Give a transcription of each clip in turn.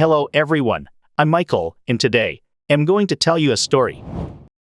Hello everyone, I'm Michael, and today, I'm going to tell you a story.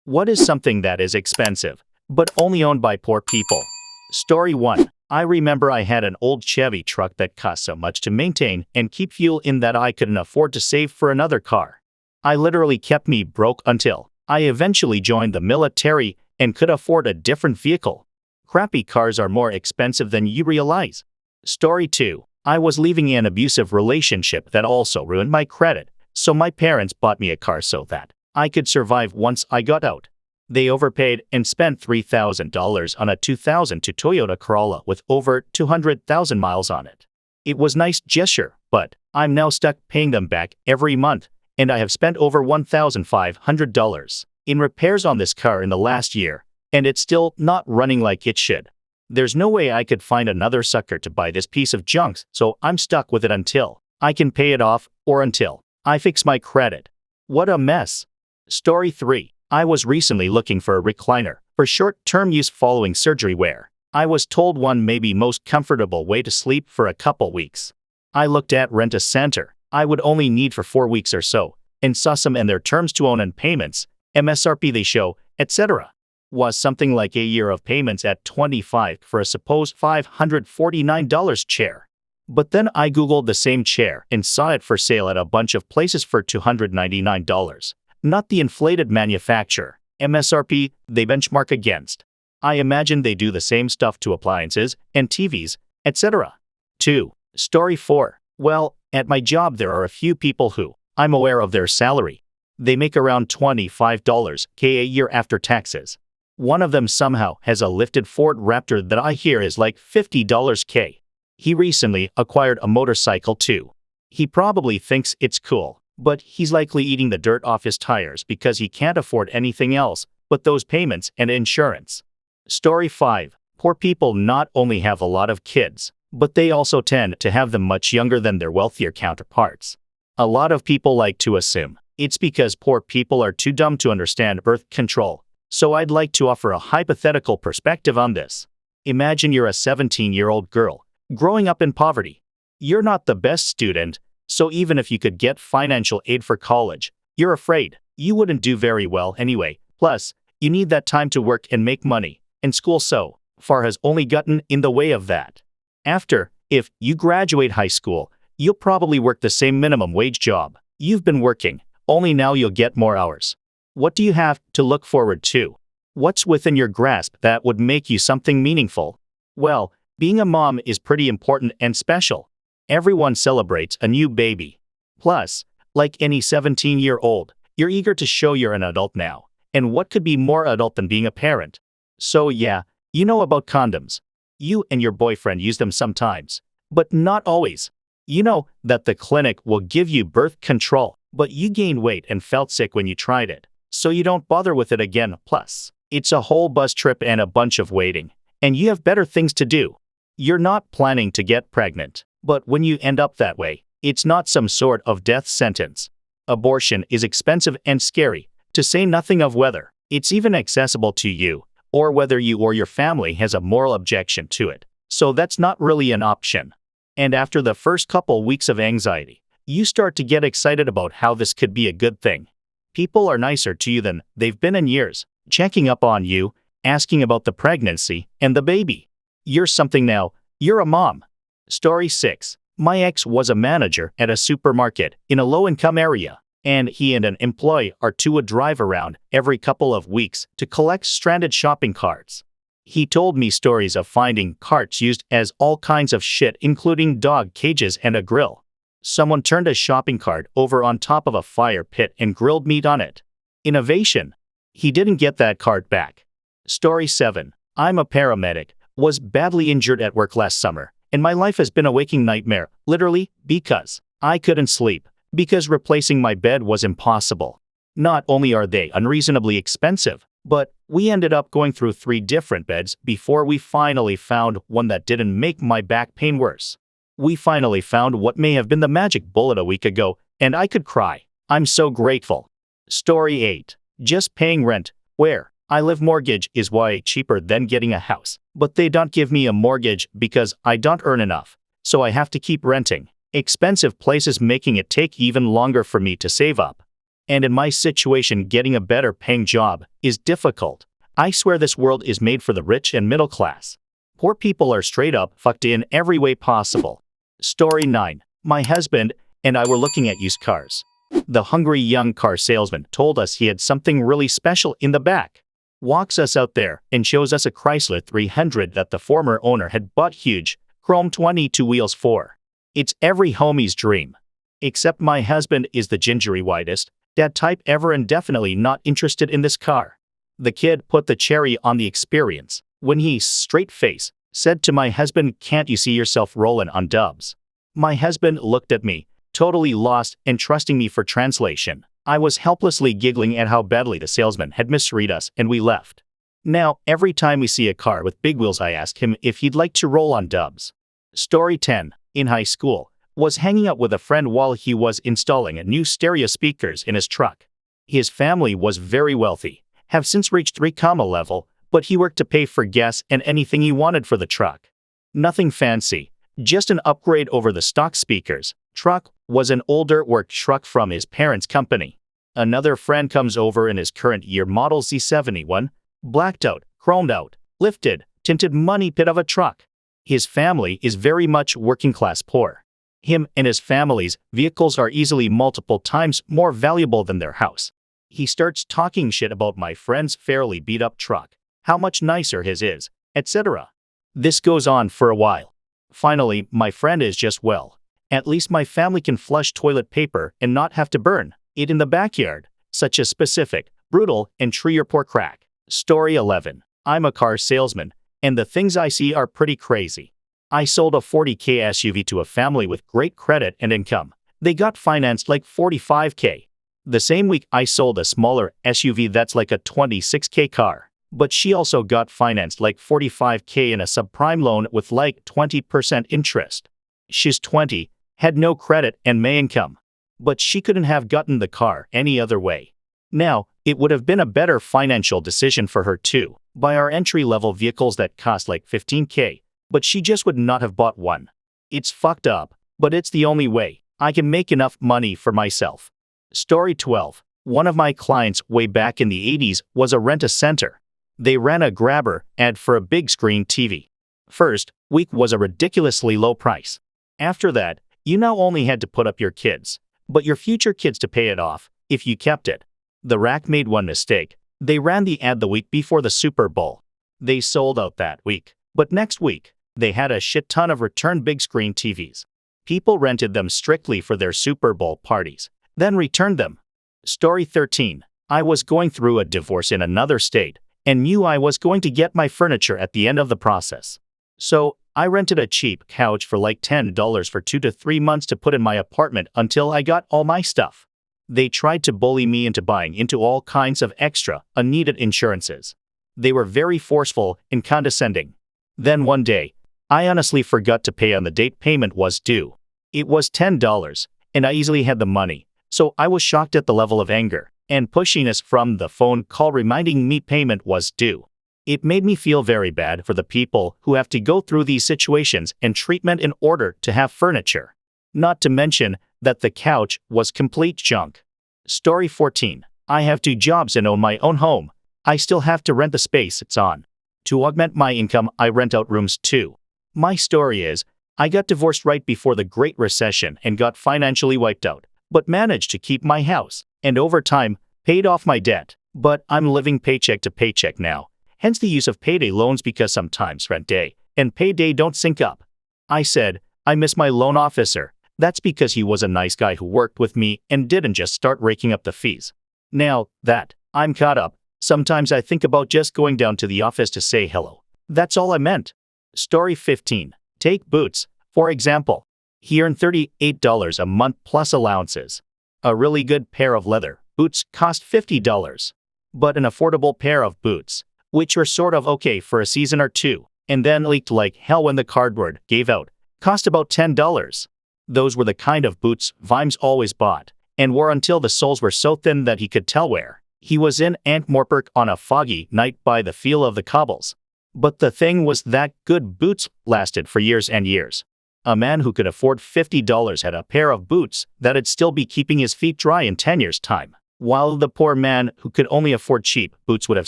What is something that is expensive, but only owned by poor people? Story 1. I remember I had an old Chevy truck that cost so much to maintain and keep fuel in that I couldn't afford to save for another car. I literally kept me broke until I eventually joined the military and could afford a different vehicle. Crappy cars are more expensive than you realize. Story 2. I was leaving an abusive relationship that also ruined my credit, so my parents bought me a car so that I could survive once I got out. They overpaid and spent $3,000 on a 2002 Toyota Corolla with over 200,000 miles on it. It was a nice gesture, but I'm now stuck paying them back every month, and I have spent over $1,500 in repairs on this car in the last year, and it's still not running like it should. There's no way I could find another sucker to buy this piece of junk, so I'm stuck with it until I can pay it off or until I fix my credit. What a mess. Story 3. I was recently looking for a recliner for short-term use following surgery where I was told one may be most comfortable way to sleep for a couple weeks. I looked at rent-a-center I would only need for 4 weeks or so, and saw some and their terms to own and payments, MSRP they show, etc. was something like a year of payments at $25 for a supposed $549 chair. But then I googled the same chair and saw it for sale at a bunch of places for $299, not the inflated manufacturer, MSRP, they benchmark against. I imagine they do the same stuff to appliances and TVs, etc. 2. Story 4. Well, at my job there are a few people who I'm aware of their salary. They make around $25K a year after taxes. One of them somehow has a lifted Ford Raptor that I hear is like $50K. He recently acquired a motorcycle too. He probably thinks it's cool, but he's likely eating the dirt off his tires because he can't afford anything else but those payments and insurance. Story 5. Poor people not only have a lot of kids, but they also tend to have them much younger than their wealthier counterparts. A lot of people like to assume it's because poor people are too dumb to understand birth control. So I'd like to offer a hypothetical perspective on this. Imagine you're a 17-year-old girl, growing up in poverty. You're not the best student, so even if you could get financial aid for college, you're afraid you wouldn't do very well anyway. Plus, you need that time to work and make money, and school so far has only gotten in the way of that. After, if you graduate high school, you'll probably work the same minimum wage job you've been working, only now you'll get more hours. What do you have to look forward to? What's within your grasp that would make you something meaningful? Well, being a mom is pretty important and special. Everyone celebrates a new baby. Plus, like any 17-year-old, you're eager to show you're an adult now. And what could be more adult than being a parent? So yeah, you know about condoms. You and your boyfriend use them sometimes, but not always. You know that the clinic will give you birth control, but you gained weight and felt sick when you tried it. So you don't bother with it again. Plus, it's a whole bus trip and a bunch of waiting, and you have better things to do. You're not planning to get pregnant, but when you end up that way, it's not some sort of death sentence. Abortion is expensive and scary, to say nothing of whether it's even accessible to you, or whether you or your family has a moral objection to it. So that's not really an option. And after the first couple weeks of anxiety, you start to get excited about how this could be a good thing. People are nicer to you than they've been in years, checking up on you, asking about the pregnancy and the baby. You're something now, you're a mom. Story 6. My ex was a manager at a supermarket in a low-income area, and he and an employee would drive around every couple of weeks to collect stranded shopping carts. He told me stories of finding carts used as all kinds of shit, including dog cages and a grill. Someone turned a shopping cart over on top of a fire pit and grilled meat on it. Innovation. He didn't get that cart back. Story 7. I'm a paramedic, was badly injured at work last summer, and my life has been a waking nightmare, literally, because I couldn't sleep, because replacing my bed was impossible. Not only are they unreasonably expensive, but we ended up going through 3 different beds before we finally found one that didn't make my back pain worse. We finally found what may have been the magic bullet a week ago, and I could cry. I'm so grateful. Story 8. Just paying rent, where I live mortgage is way cheaper than getting a house, but they don't give me a mortgage because I don't earn enough, so I have to keep renting. Expensive places making it take even longer for me to save up. And in my situation, getting a better paying job is difficult. I swear this world is made for the rich and middle class. Poor people are straight up fucked in every way possible. Story 9. My husband and I were looking at used cars. The hungry young car salesman told us he had something really special in the back. Walks us out there and shows us a Chrysler 300 that the former owner had bought, huge, chrome 22 wheels for. It's every homie's dream. Except my husband is the gingery whitest dad type ever and definitely not interested in this car. The kid put the cherry on the experience when he, straight face, said to my husband, "Can't you see yourself rolling on dubs?" My husband looked at me, totally lost and trusting me for translation. I was helplessly giggling at how badly the salesman had misread us, and we left. Now, every time we see a car with big wheels, I ask him if he'd like to roll on dubs. Story 10. In high school, was hanging out with a friend while he was installing a new stereo speakers in his truck. His family was very wealthy, have since reached 3 comma level, but he worked to pay for gas and anything he wanted for the truck. Nothing fancy, just an upgrade over the stock speakers. Truck was an older work truck from his parents' company. Another friend comes over in his current year model Z71, blacked out, chromed out, lifted, tinted money pit of a truck. His family is very much working class poor. Him and his family's vehicles are easily multiple times more valuable than their house. He starts talking shit about my friend's fairly beat up truck, how much nicer his is, etc. This goes on for a while. Finally, my friend is just, well, at least my family can flush toilet paper and not have to burn it in the backyard. Such a specific, brutal, and true your poor crack. Story 11. I'm a car salesman, and the things I see are pretty crazy. I sold a $40K SUV to a family with great credit and income. They got financed like $45K. The same week I sold a smaller SUV that's like a $26K car, but she also got financed like $45K in a subprime loan with like 20% interest. She's 20, had no credit and may income, but she couldn't have gotten the car any other way. Now, it would have been a better financial decision for her to buy our entry-level vehicles that cost like $15K, but she just would not have bought one. It's fucked up, but it's the only way I can make enough money for myself. Story 12. One of my clients way back in the 80s was a rent-a-center. They ran a grabber ad for a big screen TV. First week was a ridiculously low price. After that, you now only had to put up your kids, but your future kids to pay it off if you kept it. The rack made one mistake. They ran the ad the week before the Super Bowl. They sold out that week, but next week, they had a shit ton of return big screen TVs. People rented them strictly for their Super Bowl parties, then returned them. Story 13. I was going through a divorce in another state and knew I was going to get my furniture at the end of the process. So, I rented a cheap couch for like $10 for 2 to 3 months to put in my apartment until I got all my stuff. They tried to bully me into buying into all kinds of extra, unneeded insurances. They were very forceful and condescending. Then one day, I honestly forgot to pay on the date payment was due. It was $10, and I easily had the money, so I was shocked at the level of anger and pushiness from the phone call reminding me payment was due. It made me feel very bad for the people who have to go through these situations and treatment in order to have furniture. Not to mention that the couch was complete junk. Story 14. I have 2 jobs and own my own home. I still have to rent the space it's on. To augment my income, I rent out rooms too. My story is, I got divorced right before the Great Recession and got financially wiped out, but managed to keep my house, and over time, paid off my debt. But I'm living paycheck to paycheck now, hence the use of payday loans because sometimes rent day and payday don't sync up. I said, I miss my loan officer. That's because he was a nice guy who worked with me and didn't just start raking up the fees. Now that I'm caught up, sometimes I think about just going down to the office to say hello. That's all I meant. Story 15. Take boots, for example. He earned $38 a month plus allowances. A really good pair of leather boots cost $50. But an affordable pair of boots, which were sort of okay for a season or two, and then leaked like hell when the cardboard gave out, cost about $10. Those were the kind of boots Vimes always bought, and wore until the soles were so thin that he could tell where he was in Ankh-Morpork on a foggy night by the feel of the cobbles. But the thing was that good boots lasted for years and years. A man who could afford $50 had a pair of boots that'd still be keeping his feet dry in 10 years' time, while the poor man who could only afford cheap boots would have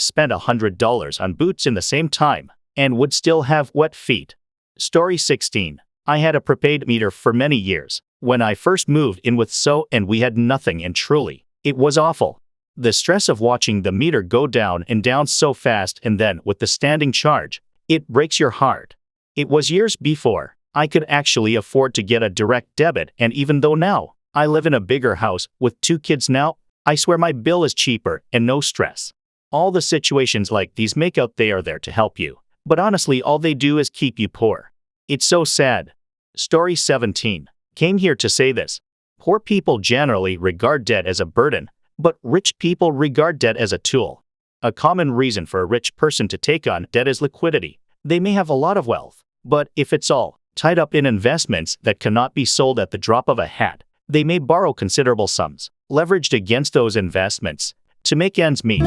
spent $100 on boots in the same time and would still have wet feet. Story 16. I had a prepaid meter for many years. When I first moved in with and we had nothing, and truly, it was awful. The stress of watching the meter go down and down so fast, and then with the standing charge, it breaks your heart. It was years before I could actually afford to get a direct debit, and even though now I live in a bigger house with 2 kids now, I swear my bill is cheaper and no stress. All the situations like these make out they are there to help you, but honestly all they do is keep you poor. It's so sad. Story 17. Came here to say this. Poor people generally regard debt as a burden, but rich people regard debt as a tool. A common reason for a rich person to take on debt is liquidity. They may have a lot of wealth, but if it's all tied up in investments that cannot be sold at the drop of a hat, they may borrow considerable sums, leveraged against those investments, to make ends meet.